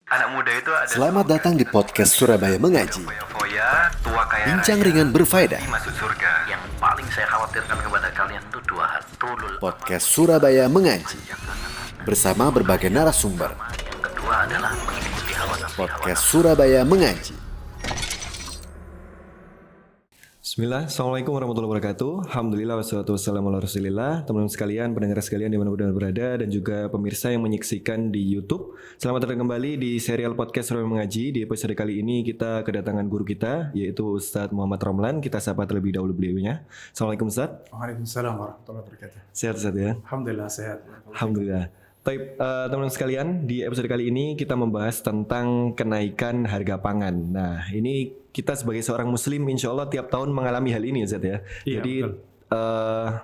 Anak muda itu ada. Selamat datang di podcast Surabaya Mengaji. Foya-foya, tua kaya Bincang raya, ringan berfaedah. masuk surga. Yang paling saya khawatirkan kepada kalian itu dua hal. Tulul. Podcast Surabaya Mengaji. Bersama berbagai narasumber. Yang kedua adalah mengikuti hawa nafsu. Podcast Surabaya Mengaji. Bismillah, Assalamualaikum warahmatullahi wabarakatuh. Alhamdulillah, wassalatu wassalamu ala rasulillah. Teman-teman sekalian, pendengar sekalian dimanapun berada, dan juga pemirsa yang menyaksikan di YouTube. Selamat datang kembali di serial podcast Surabaya Mengaji. Di episode kali ini kita kedatangan guru kita, yaitu Ustadz Muhammad Romlan. Kita sapa terlebih dahulu beliaunya. Assalamualaikum Ustadz. Waalaikumsalam warahmatullahi wabarakatuh. Sehat Ustadz ya? Alhamdulillah sehat. Alhamdulillah. Baik, teman-teman sekalian, di episode kali ini kita membahas tentang kenaikan harga pangan. Nah, ini kita sebagai seorang muslim insya Allah tiap tahun mengalami hal ini Ustadz ya. Iya, Jadi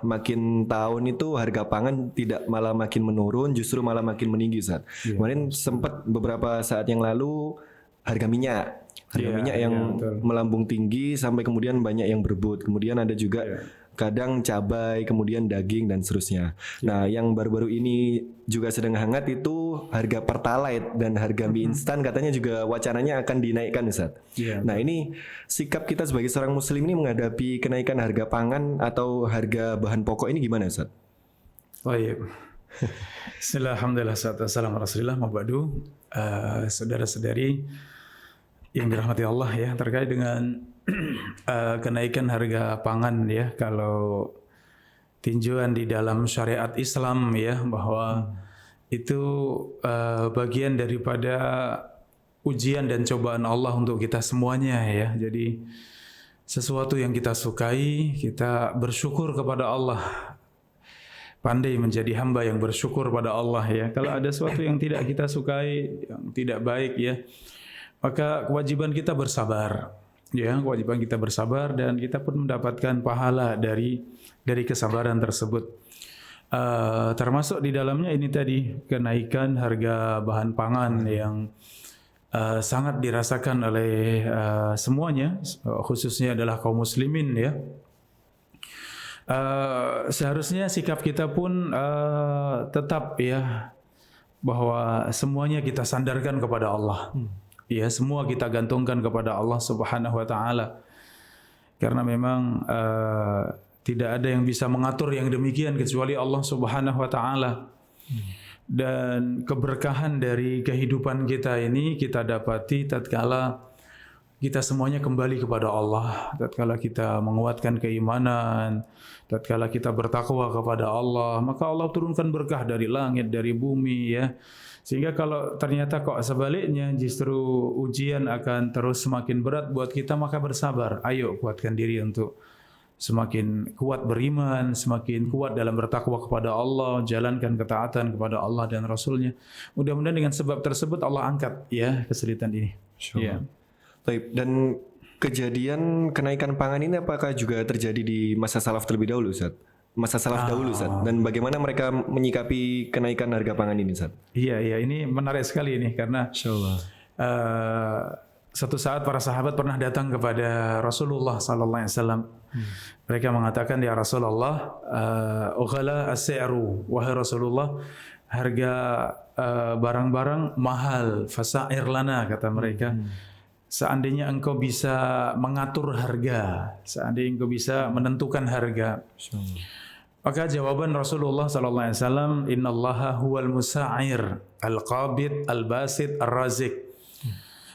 makin tahun itu harga pangan tidak malah makin menurun, justru malah makin meninggi Ustadz. Kemarin sempat beberapa saat yang lalu harga minyak yang betul. melambung tinggi sampai kemudian banyak yang berebut. Kemudian ada juga kadang cabai, kemudian daging dan seterusnya. Nah, yang baru-baru ini juga sedang hangat itu harga Pertalite dan harga mie instan katanya juga wacananya akan dinaikkan Ustaz. Nah, ini sikap kita sebagai seorang muslim ini menghadapi kenaikan harga pangan atau harga bahan pokok ini gimana Ustaz? Baik. Bismillah, alhamdulillah, wassalamu ala rasulillah, mabadu. Saudara-saudari yang dirahmati Allah ya, terkait dengan kenaikan harga pangan ya, kalau tinjauan di dalam syariat Islam ya, bahwa itu bagian daripada ujian dan cobaan Allah untuk kita semuanya ya. Jadi sesuatu yang kita sukai, kita bersyukur kepada Allah. Pandai menjadi hamba yang bersyukur pada Allah ya. Kalau ada sesuatu yang tidak kita sukai, yang tidak baik ya, maka kewajiban kita bersabar. Ya, kewajiban kita bersabar dan kita pun mendapatkan pahala dari kesabaran tersebut. Termasuk di dalamnya ini tadi kenaikan harga bahan pangan yang sangat dirasakan oleh semuanya, khususnya adalah kaum muslimin ya. Seharusnya sikap kita pun tetap ya, bahwa semuanya kita sandarkan kepada Allah. Ya, semua kita gantungkan kepada Allah Subhanahu wa taala. Karena memang tidak ada yang bisa mengatur yang demikian kecuali Allah Subhanahu wa taala. Dan keberkahan dari kehidupan kita ini kita dapati tatkala kita semuanya kembali kepada Allah, tatkala kita menguatkan keimanan, tatkala kita bertakwa kepada Allah, maka Allah turunkan berkah dari langit, dari bumi ya. Sehingga kalau ternyata kok sebaliknya justru ujian akan terus semakin berat buat kita, maka bersabar. Ayo kuatkan diri untuk semakin kuat beriman, semakin kuat dalam bertakwa kepada Allah, jalankan ketaatan kepada Allah dan Rasulnya. Mudah-mudahan dengan sebab tersebut Allah angkat ya kesulitan ini. Ya. Baik, dan kejadian kenaikan pangan ini apakah juga terjadi di masa salaf terlebih dahulu Ustaz? Masa salaf dahulu Ustaz, dan bagaimana mereka menyikapi kenaikan harga pangan ini Ustaz? Iya, ini menarik sekali ini karena Insyaallah. Suatu saat para sahabat pernah datang kepada Rasulullah sallallahu alaihi wasallam. Mereka mengatakan, ya Rasulullah, ughala as-si'ru, wahai Rasulullah, harga barang-barang mahal, fasair lana, kata mereka. Seandainya engkau bisa mengatur harga, seandainya engkau bisa menentukan harga. Maka jawaban Rasulullah sallallahu alaihi wasallam, innallaha huwal musa'ir, al-qabid, al-basit, ar-razik.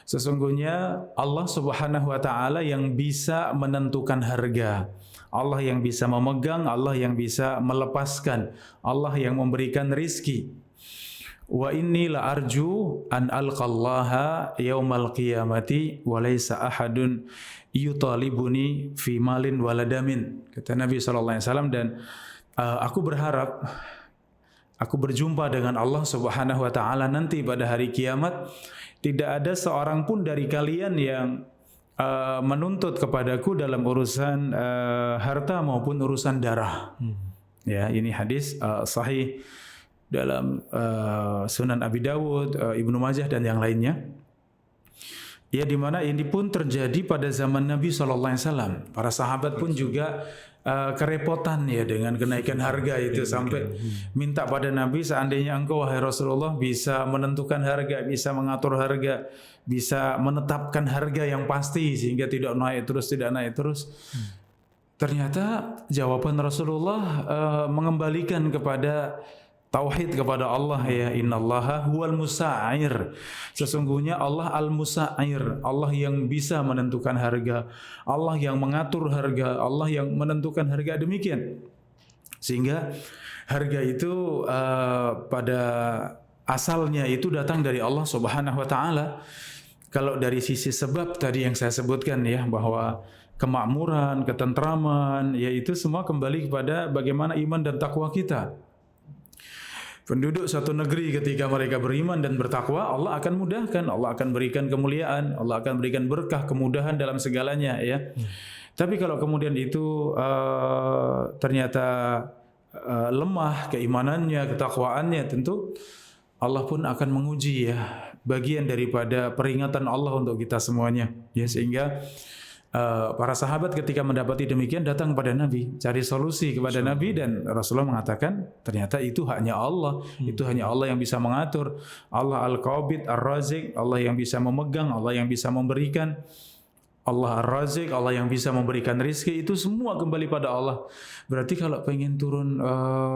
Sesungguhnya Allah Subhanahu wa taala yang bisa menentukan harga. Allah yang bisa memegang, Allah yang bisa melepaskan, Allah yang memberikan rizki. Wa inni la arju an alqallaha yaumal qiyamati wa laisa ahadun yutalibuni fi malin waladamin. Kata Nabi sallallahu alaihi wasallam, dan aku berharap aku berjumpa dengan Allah Subhanahu wa taala nanti pada hari kiamat. Tidak ada seorang pun dari kalian yang menuntut kepadaku dalam urusan harta maupun urusan darah. Ya, ini hadis sahih dalam Sunan Abi Dawud, Ibnu Majah dan yang lainnya. Ya, di mana ini pun terjadi pada zaman Nabi SAW. Para sahabat pun juga kerepotan ya dengan kenaikan harga itu, sampai minta pada Nabi, seandainya engkau wahai Rasulullah bisa menentukan harga, bisa mengatur harga, bisa menetapkan harga yang pasti sehingga tidak naik terus. Ternyata jawaban Rasulullah mengembalikan kepada tauhid, kepada Allah ya, innallaha huwal musa'ir. Sesungguhnya Allah al-musa'ir, Allah yang bisa menentukan harga, Allah yang mengatur harga, Allah yang menentukan harga, demikian. Sehingga harga itu pada asalnya itu datang dari Allah Subhanahu wa taala. Kalau dari sisi sebab tadi yang saya sebutkan ya, bahwa kemakmuran, ketentraman, yaitu semua kembali kepada bagaimana iman dan takwa kita. Penduduk satu negeri ketika mereka beriman dan bertakwa, Allah akan mudahkan, Allah akan berikan kemuliaan, Allah akan berikan berkah, kemudahan dalam segalanya ya. Tapi kalau kemudian itu ternyata lemah keimanannya, ketakwaannya, tentu Allah pun akan menguji ya. Bagian daripada peringatan Allah untuk kita semuanya ya, sehingga para sahabat ketika mendapati demikian datang kepada Nabi, cari solusi kepada Nabi, dan Rasulullah mengatakan ternyata itu haknya Allah, itu hanya Allah yang bisa mengatur. Allah Al-Qabid Ar-Razik, Allah yang bisa memegang, Allah yang bisa memberikan. Allah Ar-Razik, Allah yang bisa memberikan rizki, itu semua kembali pada Allah. Berarti kalau pengen turun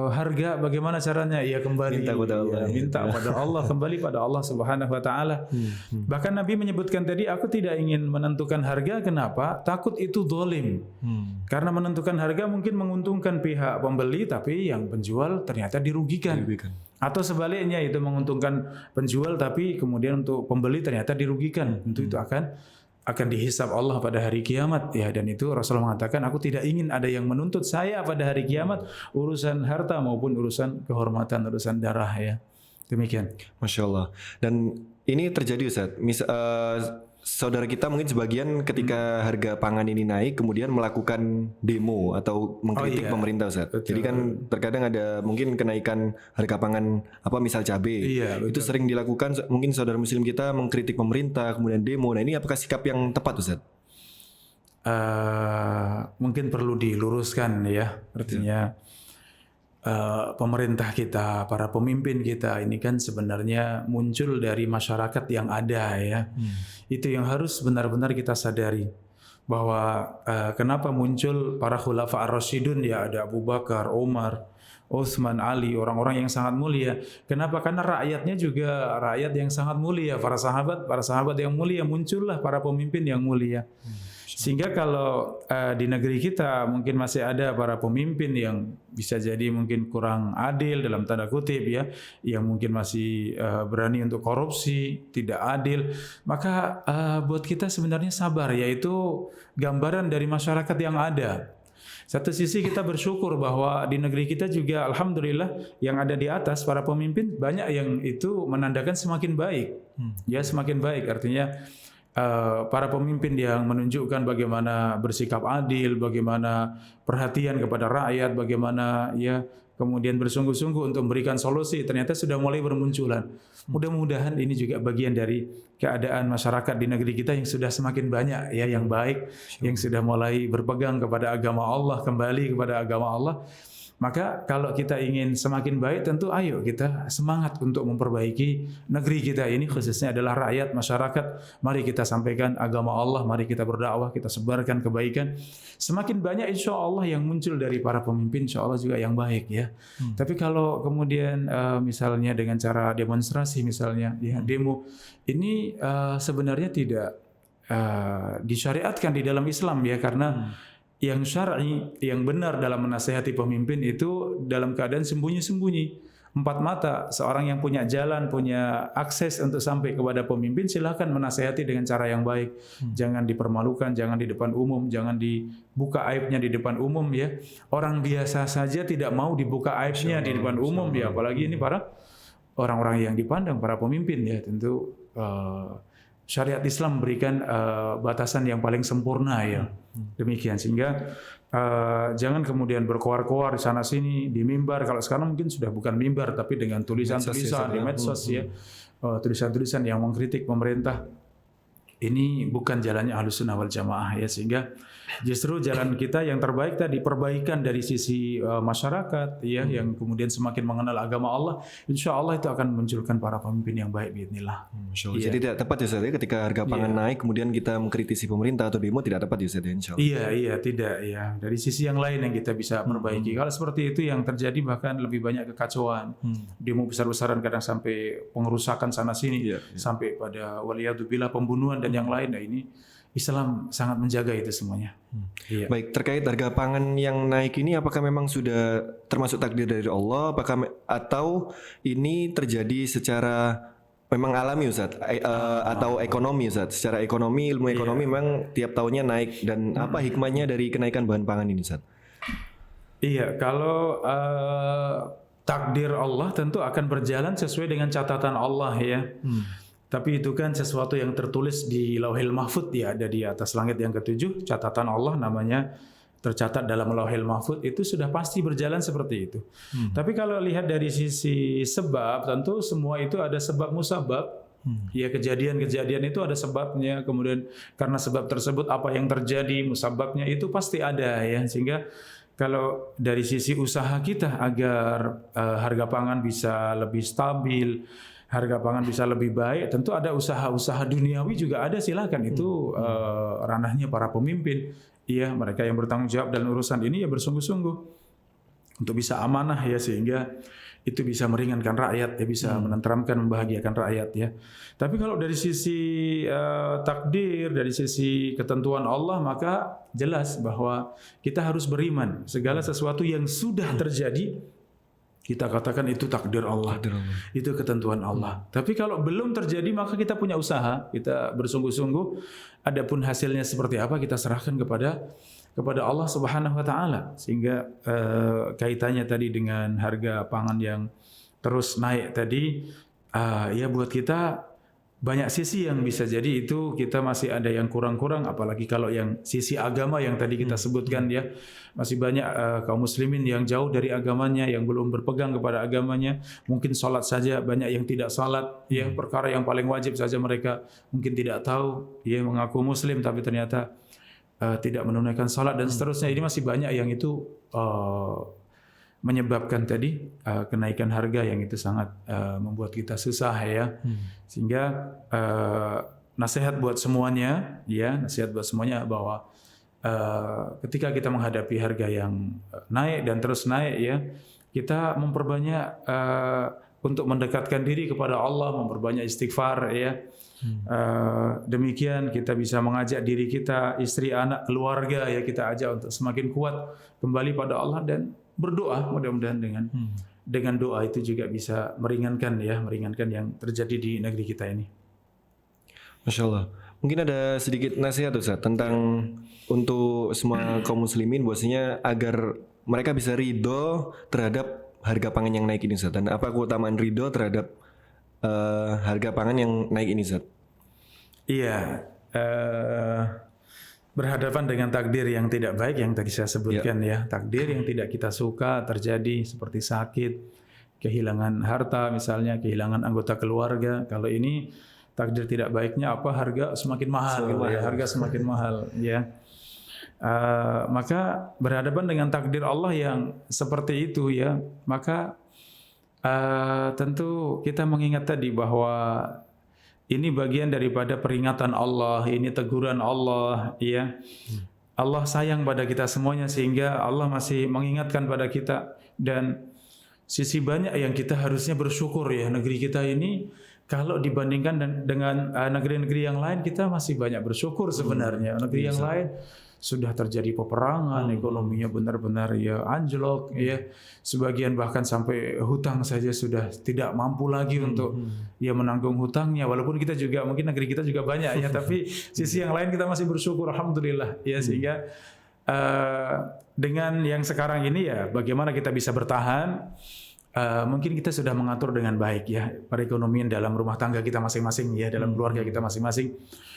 harga, bagaimana caranya? Ya kembali minta kepada Allah, minta pada Allah, kembali pada Allah Subhanahu wa taala. Bahkan Nabi menyebutkan tadi, aku tidak ingin menentukan harga. Kenapa? Takut itu zalim. Karena menentukan harga mungkin menguntungkan pihak pembeli, tapi yang penjual ternyata dirugikan. Atau sebaliknya, itu menguntungkan penjual tapi kemudian untuk pembeli ternyata dirugikan. Tentu itu akan dihisab Allah pada hari kiamat ya. Dan itu Rasulullah mengatakan, aku tidak ingin ada yang menuntut saya pada hari kiamat urusan harta maupun urusan kehormatan, urusan darah ya. Demikian. Masya Allah. Dan ini terjadi Ustaz, saudara kita mungkin sebagian ketika harga pangan ini naik kemudian melakukan demo atau mengkritik pemerintah Ustaz. Betul. Jadi kan terkadang ada mungkin kenaikan harga pangan misal cabai. Itu sering dilakukan, mungkin saudara muslim kita mengkritik pemerintah kemudian demo. Nah, ini apakah sikap yang tepat Ustaz? Mungkin perlu diluruskan ya. Artinya pemerintah kita, para pemimpin kita ini kan sebenarnya muncul dari masyarakat yang ada ya. Itu yang harus benar-benar kita sadari, bahwa kenapa muncul para khulafa ar-rasyidun ya, ada Abu Bakar, Umar, Utsman, Ali, orang-orang yang sangat mulia. Kenapa? Karena rakyatnya juga rakyat yang sangat mulia, para sahabat yang mulia, muncullah para pemimpin yang mulia. Sehingga kalau di negeri kita mungkin masih ada para pemimpin yang bisa jadi mungkin kurang adil dalam tanda kutip ya, yang mungkin masih berani untuk korupsi, tidak adil, maka buat kita sebenarnya sabar, yaitu gambaran dari masyarakat yang ada. Satu sisi kita bersyukur bahwa di negeri kita juga alhamdulillah yang ada di atas para pemimpin banyak yang itu menandakan semakin baik. Ya, semakin baik, artinya para pemimpin yang menunjukkan bagaimana bersikap adil, bagaimana perhatian kepada rakyat, bagaimana ya kemudian bersungguh-sungguh untuk memberikan solusi, ternyata sudah mulai bermunculan. Mudah-mudahan ini juga bagian dari keadaan masyarakat di negeri kita yang sudah semakin banyak ya yang baik, yang sudah mulai berpegang kepada agama Allah, kembali kepada agama Allah. Maka kalau kita ingin semakin baik, tentu ayo kita semangat untuk memperbaiki negeri kita ini, khususnya adalah rakyat, masyarakat. Mari kita sampaikan agama Allah, mari kita berdakwah, kita sebarkan kebaikan. Semakin banyak insya Allah yang muncul dari para pemimpin, insya Allah juga yang baik ya. Tapi kalau kemudian misalnya dengan cara demonstrasi misalnya, ya demo, ini sebenarnya tidak disyariatkan di dalam Islam ya, karena yang syar'i, yang benar dalam menasihati pemimpin itu dalam keadaan sembunyi-sembunyi. Empat mata, seorang yang punya jalan, punya akses untuk sampai kepada pemimpin, silahkan menasihati dengan cara yang baik. Jangan dipermalukan, jangan di depan umum, jangan dibuka aibnya di depan umum ya. Orang biasa saja tidak mau dibuka aibnya di depan umum ya, apalagi ini para orang-orang yang dipandang para pemimpin ya. Tentu syariat Islam memberikan batasan yang paling sempurna ya. Demikian, sehingga jangan kemudian berkoar-koar di sana sini di mimbar. Kalau sekarang mungkin sudah bukan mimbar tapi dengan tulisan-tulisan di medsos ya. Tulisan-tulisan yang mengkritik pemerintah. ini bukan jalannya Ahlussunnah wal Jamaah ya, sehingga justru jalan kita yang terbaik tadi perbaikan dari sisi masyarakat ya, yang kemudian semakin mengenal agama Allah, insya Allah itu akan memunculkan para pemimpin yang baik biidznillah. Masya Allah. Jadi tidak tepat ya Ustaz ya, ketika harga pangan naik kemudian kita mengkritisi pemerintah atau demo, tidak tepat ya Ustaz ya, insya Allah. Iya tidak ya, dari sisi yang lain yang kita bisa perbaiki. Kalau seperti itu yang terjadi bahkan lebih banyak kekacauan, demo besar-besaran kadang sampai pengerusakan sana sini, sampai pada waliyadzubillah pembunuhan dan yang lain. Nah ini Islam sangat menjaga itu semuanya. Iya. Baik, terkait harga pangan yang naik ini, apakah memang sudah termasuk takdir dari Allah, atau ini terjadi secara memang alami Ustaz, atau ekonomi Ustaz? Secara ekonomi, ilmu ekonomi memang tiap tahunnya naik, dan apa hikmahnya dari kenaikan bahan pangan ini Ustaz? Iya, kalau takdir Allah tentu akan berjalan sesuai dengan catatan Allah ya. Tapi itu kan sesuatu yang tertulis di Lauhil Mahfuz ya, ada di atas langit yang ketujuh, catatan Allah namanya tercatat dalam Lauhil Mahfuz, itu sudah pasti berjalan seperti itu. Tapi kalau lihat dari sisi sebab, tentu semua itu ada sebab musabab. Ya, kejadian-kejadian itu ada sebabnya, kemudian karena sebab tersebut apa yang terjadi musababnya itu pasti ada ya, sehingga kalau dari sisi usaha kita agar harga pangan bisa lebih stabil, harga pangan bisa lebih baik, tentu ada usaha-usaha duniawi juga ada, silakan itu ranahnya para pemimpin. Iya, mereka yang bertanggung jawab dalam urusan ini ya bersungguh-sungguh untuk bisa amanah ya, sehingga itu bisa meringankan rakyat ya, bisa menenteramkan, membahagiakan rakyat ya. Tapi kalau dari sisi takdir, dari sisi ketentuan Allah, maka jelas bahwa kita harus beriman. Segala sesuatu yang sudah terjadi, kita katakan itu takdir Allah, itu ketentuan Allah. Tapi kalau belum terjadi, maka kita punya usaha, kita bersungguh-sungguh. Adapun hasilnya seperti apa, kita serahkan kepada Allah Subhanahu wa taala. Sehingga kaitannya tadi dengan harga pangan yang terus naik tadi, ya buat kita banyak sisi yang bisa jadi itu kita masih ada yang kurang-kurang, apalagi kalau yang sisi agama yang tadi kita sebutkan ya, masih banyak kaum muslimin yang jauh dari agamanya, yang belum berpegang kepada agamanya. Mungkin salat saja banyak yang tidak salat ya, perkara yang paling wajib saja mereka mungkin tidak tahu ya, mengaku muslim tapi ternyata tidak menunaikan salat dan seterusnya. Ini masih banyak yang itu menyebabkan tadi kenaikan harga yang itu sangat membuat kita susah ya. Sehingga nasihat buat semuanya ya, nasihat buat semuanya bahwa ketika kita menghadapi harga yang naik dan terus naik ya, kita memperbanyak untuk mendekatkan diri kepada Allah, memperbanyak istighfar ya. Demikian kita bisa mengajak diri kita, istri, anak, keluarga ya, kita ajak untuk semakin kuat kembali pada Allah dan berdoa. Mudah-mudahan dengan doa itu juga bisa meringankan yang terjadi di negeri kita ini. Masya Allah. Mungkin ada sedikit nasihat Ustaz tentang untuk semua kaum muslimin, bahwasanya agar mereka bisa ridho terhadap harga pangan yang naik ini Ustaz. Dan apa keutamaan ridho terhadap harga pangan yang naik ini Ustaz? Iya, berhadapan dengan takdir yang tidak baik yang tadi saya sebutkan ya, takdir yang tidak kita suka terjadi seperti sakit, kehilangan harta misalnya, kehilangan anggota keluarga. Kalau ini takdir tidak baiknya apa, harga semakin mahal gitu ya, harga semakin mahal ya. Maka berhadapan dengan takdir Allah yang seperti itu ya, maka tentu kita mengingat tadi bahwa ini bagian daripada peringatan Allah, ini teguran Allah ya. Allah sayang pada kita semuanya sehingga Allah masih mengingatkan pada kita, dan sisi banyak yang kita harusnya bersyukur ya. Negeri kita ini kalau dibandingkan dengan negeri-negeri yang lain, kita masih banyak bersyukur sebenarnya. Negeri yang lain sudah terjadi peperangan, ekonominya benar-benar ya anjlok ya. Sebagian bahkan sampai hutang saja sudah tidak mampu lagi untuk ya menanggung hutangnya. Walaupun kita juga mungkin negeri kita juga banyak ya, tapi sisi yang lain kita masih bersyukur alhamdulillah ya. Sehingga dengan yang sekarang ini ya, bagaimana kita bisa bertahan? Mungkin kita sudah mengatur dengan baik ya perekonomian dalam rumah tangga kita masing-masing ya, dalam keluarga kita masing-masing.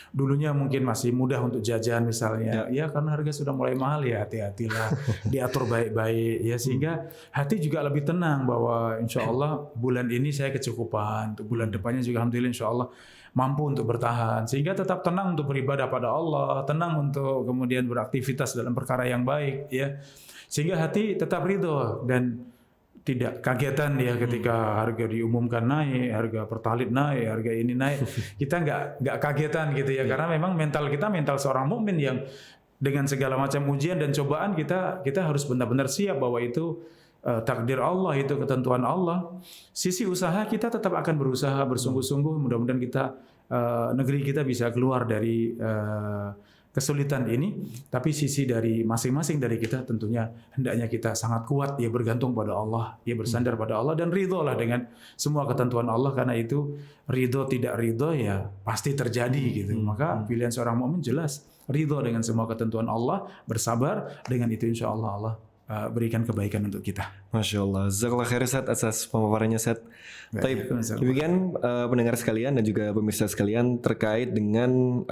Dulunya mungkin masih mudah untuk jajan misalnya ya, karena harga sudah mulai mahal ya, hati-hatilah diatur baik-baik ya, sehingga hati juga lebih tenang bahwa insya Allah bulan ini saya kecukupan, untuk bulan depannya juga alhamdulillah insya Allah mampu untuk bertahan, sehingga tetap tenang untuk beribadah pada Allah, tenang untuk kemudian beraktivitas dalam perkara yang baik, ya, sehingga hati tetap ridho dan tidak kagetan dia ketika harga diumumkan naik, harga pertalit naik, harga ini naik. Kita nggak kagetan gitu ya, karena memang mental kita mental seorang mukmin yang dengan segala macam ujian dan cobaan kita harus benar-benar siap bahwa itu takdir Allah, itu ketentuan Allah. Sisi usaha kita tetap akan berusaha bersungguh-sungguh, mudah-mudahan kita negeri kita bisa keluar dari kesulitan ini, tapi sisi dari masing-masing dari kita tentunya hendaknya kita sangat kuat, ya bergantung pada Allah, ya bersandar pada Allah dan ridholah dengan semua ketentuan Allah, karena itu ridho tidak ridho ya pasti terjadi gitu. Maka pilihan seorang mukmin jelas ridho dengan semua ketentuan Allah, bersabar, dengan itu insya Allah Allah berikan kebaikan untuk kita. Masya Allah. Jazakallah khair Ustaz atas pemaparannya Ustaz. Baik, demikian pendengar sekalian dan juga pemirsa sekalian terkait dengan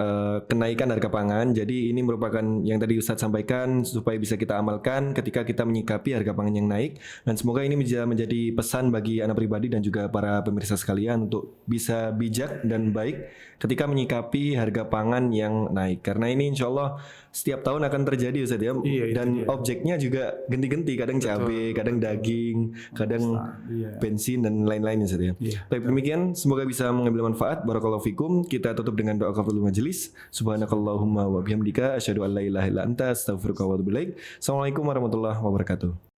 kenaikan harga pangan. Jadi ini merupakan yang tadi Ustaz sampaikan supaya bisa kita amalkan ketika kita menyikapi harga pangan yang naik, dan semoga ini bisa menjadi pesan bagi Ana pribadi dan juga para pemirsa sekalian untuk bisa bijak dan baik ketika menyikapi harga pangan yang naik. Karena ini insya Allah setiap tahun akan terjadi Ustaz ya. Dan objeknya juga ganti-ganti, kadang cabai, kadang daging, kadang bensin dan lain-lain Ustaz ya. Baik, demikian semoga bisa mengambil manfaat. Barakallahu fikum. Kita tutup dengan doa kafaratul majelis. Subhanakallahumma wa bihamdika asyhadu an la ilaha illa anta astaghfiruka wa atubu ilaik. Assalamualaikum warahmatullahi wabarakatuh.